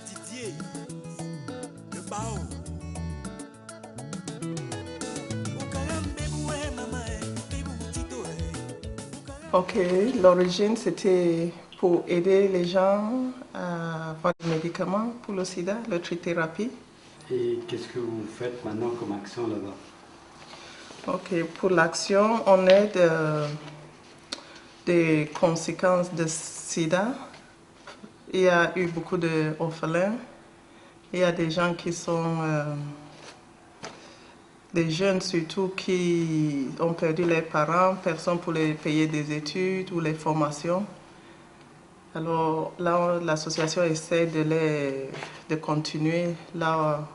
Didier, le Bao. Ok, l'origine c'était pour aider les gens à avoir des médicaments pour le sida, la trithérapie. Et qu'est-ce que vous faites maintenant comme action là-bas? Ok, pour l'action, on aide des conséquences de sida. Il y a eu beaucoup d'orphelins. Il y a des gens qui sont, des jeunes surtout, qui ont perdu leurs parents, personne pour les payer des études ou les formations. Alors là, l'association essaie de continuer là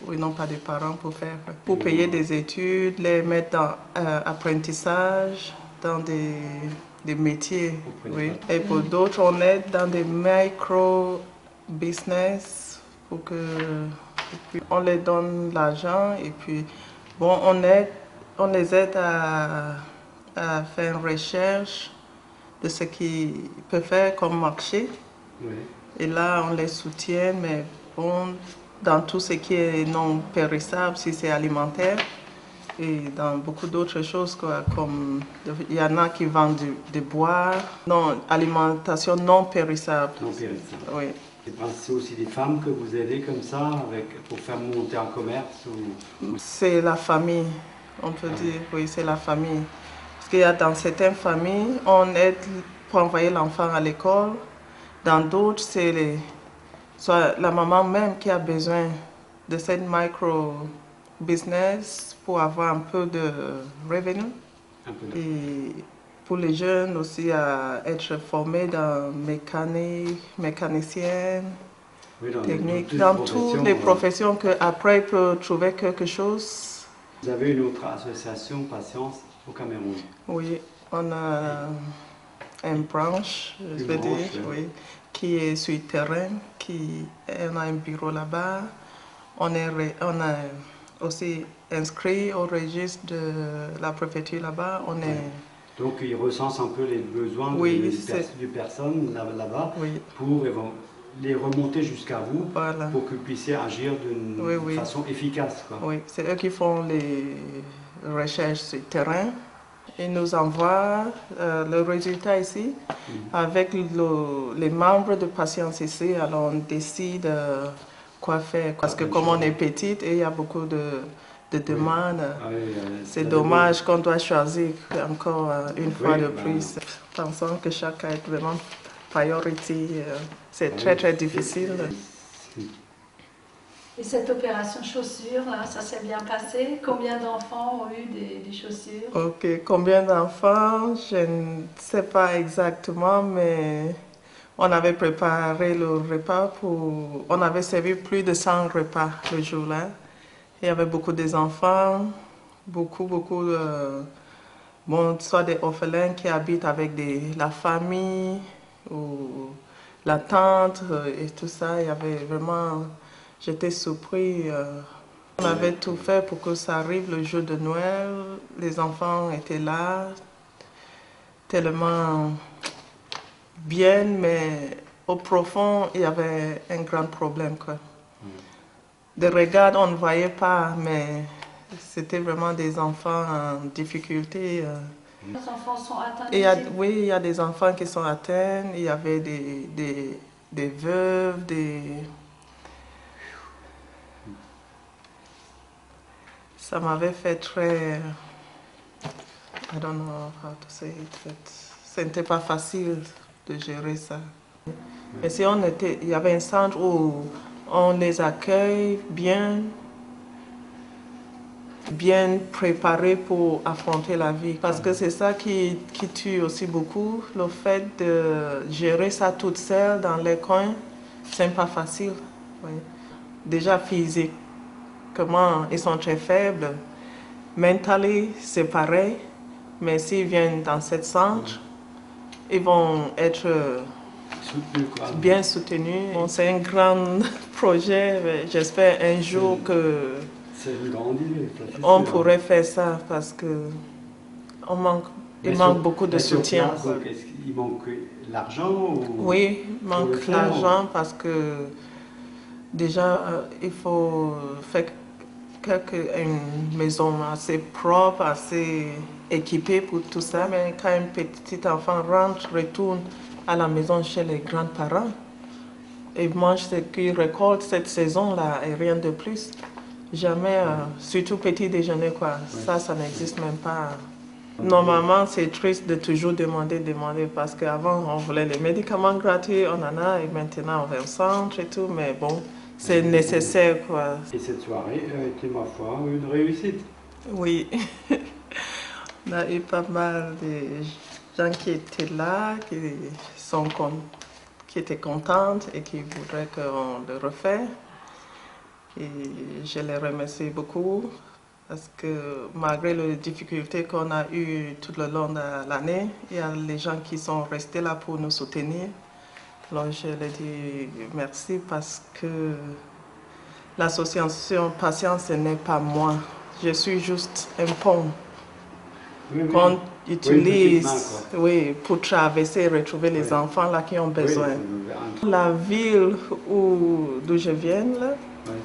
où ils n'ont pas de parents pour payer des études, les mettre dans apprentissage, dans des métiers. Oui. Et pour d'autres, on aide dans des micro-business pour que et puis on les donne l'argent et puis bon, on les aide à faire une recherche de ce qu'ils peuvent faire comme marché. Oui. Et là, on les soutient, mais bon, dans tout ce qui est non périssable, si c'est alimentaire, et dans beaucoup d'autres choses, quoi, comme il y en a qui vendent du bois, non, alimentation non périssable. Non périssable. Oui. C'est aussi des femmes que vous aidez comme ça pour faire monter un commerce ou... C'est la famille, on peut dire, oui, c'est la famille. Parce qu'il y a dans certaines familles, on aide pour envoyer l'enfant à l'école. Dans d'autres, c'est soit la maman même qui a besoin de cette micro-business pour avoir un peu de revenu. Et pour les jeunes aussi, à être formés dans mécanique, mécanicien, oui, technique, dans toutes les professions qu'après ils peuvent trouver quelque chose. Vous avez une autre association, Patience, au Cameroun? Oui, on a une branche, je veux dire, oui, qui est sur le terrain, on a un bureau là-bas. On est aussi inscrit au registre de la préfecture là-bas. Donc ils recensent un peu les besoins des personnes là-bas pour les remonter jusqu'à vous pour que vous puissiez agir d'une façon efficace. Quoi. Oui, c'est eux qui font les recherches sur le terrain. Ils nous envoient le résultat ici avec les membres de Patience ici. Alors on décide quoi faire. Parce que comme on est petite et il y a beaucoup de demandes, c'est dommage qu'on doit choisir encore une fois de plus. Pensons que chacun est vraiment priority. C'est très très difficile. Et cette opération chaussures, là, ça s'est bien passé? Combien d'enfants ont eu des chaussures? Ok, combien d'enfants? Je ne sais pas exactement, mais on avait préparé le repas pour... On avait servi plus de 100 repas le jour-là. Il y avait beaucoup d'enfants, beaucoup bon, soit des orphelins qui habitent avec la famille ou la tante et tout ça. Il y avait vraiment... J'étais surpris. On avait tout fait pour que ça arrive le jour de Noël. Les enfants étaient là, tellement bien, mais au profond, il y avait un grand problème. Quoi. De regard, on ne voyait pas, mais c'était vraiment des enfants en difficulté. Les enfants sont atteints oui, il y a des enfants qui sont atteints. Il y avait des veuves, Ça m'avait fait très... I don't know how to say it. Ce n'était pas facile de gérer ça. Mais si il y avait un centre où on les accueille bien préparés pour affronter la vie. Parce que c'est ça qui tue aussi beaucoup. Le fait de gérer ça toute seule dans les coins, c'est pas facile. Oui. Déjà physiquement, ils sont très faibles. Mentalement, c'est pareil. Mais s'ils viennent dans ce centre, ils vont être bien soutenus. Bon, c'est un grand projet. J'espère un jour que on pourrait faire ça parce que il manque beaucoup de soutien. Il manque l'argent? Oui, il manque l'argent parce que Déjà, il faut faire une maison assez propre, assez équipée pour tout ça. Mais quand un petit enfant rentre, retourne à la maison chez les grands-parents et mange ce qu'il récolte cette saison-là et rien de plus. Jamais, surtout petit déjeuner, quoi. Ça n'existe même pas. Normalement, c'est triste de toujours demander, parce qu'avant, on voulait les médicaments gratuits, on en a, et maintenant, on va au centre et tout, mais bon, c'est nécessaire, quoi. Et cette soirée a été, ma foi, une réussite. Oui. On a eu pas mal de gens qui étaient là, qui étaient contentes et qui voudraient qu'on le refasse. Et je les remercie beaucoup. Parce que malgré les difficultés qu'on a eues tout le long de l'année, il y a les gens qui sont restés là pour nous soutenir. Alors je leur dis merci parce que l'association Patience, ce n'est pas moi. Je suis juste un pont qu'on utilise pour traverser et retrouver les enfants là qui ont besoin. La ville d'où je viens,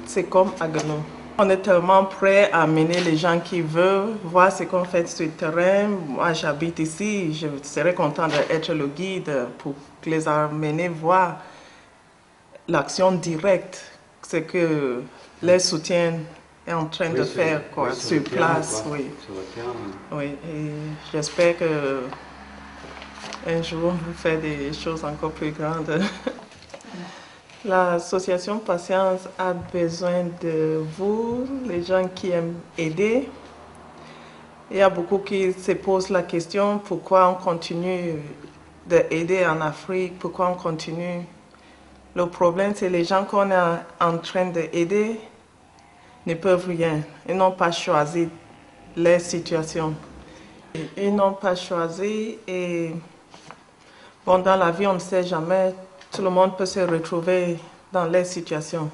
c'est comme Haguenau. On est tellement prêt à amener les gens qui veulent voir ce qu'on fait sur le terrain. Moi, j'habite ici. Je serais contente d'être le guide pour les amener voir l'action directe, ce que les soutiens est en train de faire sur place. Sur le terrain. Oui, et j'espère que un jour, on va faire des choses encore plus grandes. L'association Patience a besoin de vous, les gens qui aiment aider. Il y a beaucoup qui se posent la question pourquoi on continue d'aider en Afrique, pourquoi on continue. Le problème, c'est les gens qu'on est en train d'aider ne peuvent rien. Ils n'ont pas choisi leur situation. Ils n'ont pas choisi et bon, dans la vie, on ne sait jamais. Tout le monde peut se retrouver dans les situations.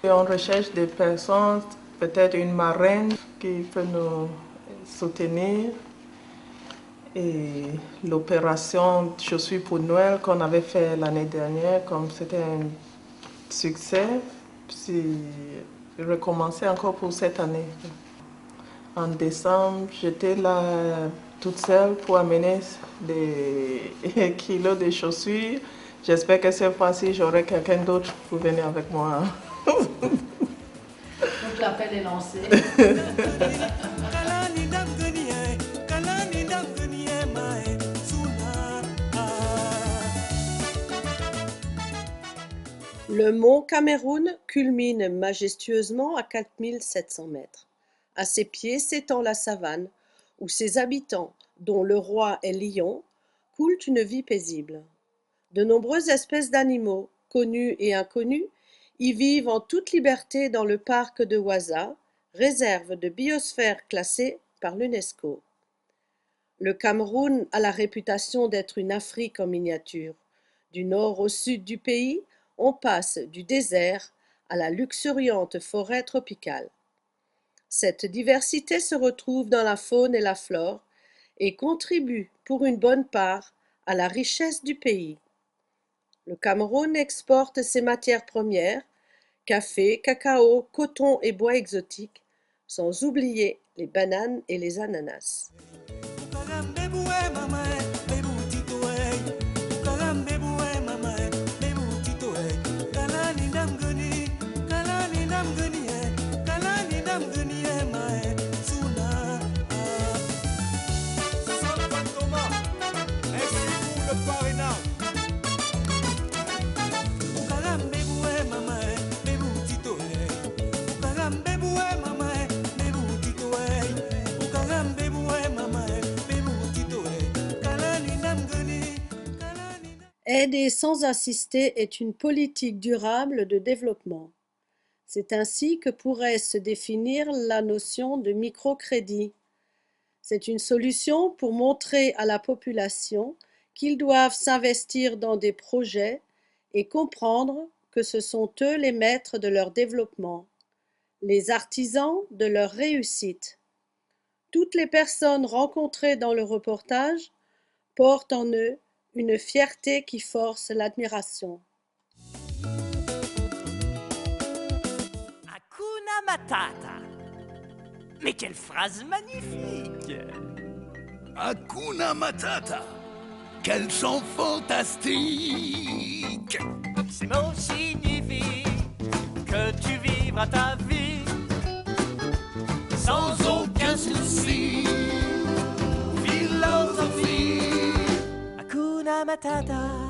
Et on recherche des personnes, peut-être une marraine qui peut nous soutenir. Et l'opération Chaussures pour Noël qu'on avait fait l'année dernière, comme c'était un succès, c'est recommencer encore pour cette année. En décembre, j'étais là toute seule pour amener des kilos de chaussures. J'espère que cette fois-ci, j'aurai quelqu'un d'autre pour venir avec moi. Donc l'appel est lancé. Le mont Cameroun culmine majestueusement à 4700 mètres. À ses pieds s'étend la savane, où ses habitants, dont le roi est lion, coulent une vie paisible. De nombreuses espèces d'animaux, connus et inconnus, y vivent en toute liberté dans le parc de Waza, réserve de biosphère classée par l'UNESCO. Le Cameroun a la réputation d'être une Afrique en miniature. Du nord au sud du pays, on passe du désert à la luxuriante forêt tropicale. Cette diversité se retrouve dans la faune et la flore et contribue pour une bonne part à la richesse du pays. Le Cameroun exporte ses matières premières, café, cacao, coton et bois exotiques, sans oublier les bananes et les ananas. Aider sans assister est une politique durable de développement. C'est ainsi que pourrait se définir la notion de microcrédit. C'est une solution pour montrer à la population qu'ils doivent s'investir dans des projets et comprendre que ce sont eux les maîtres de leur développement, les artisans de leur réussite. Toutes les personnes rencontrées dans le reportage portent en eux une fierté qui force l'admiration. Matata. Mais quelle phrase magnifique! Hakuna Matata. Quel chant fantastique! Ces mots signifient que tu vivras ta vie sans aucun souci. Philosophie. Hakuna Matata.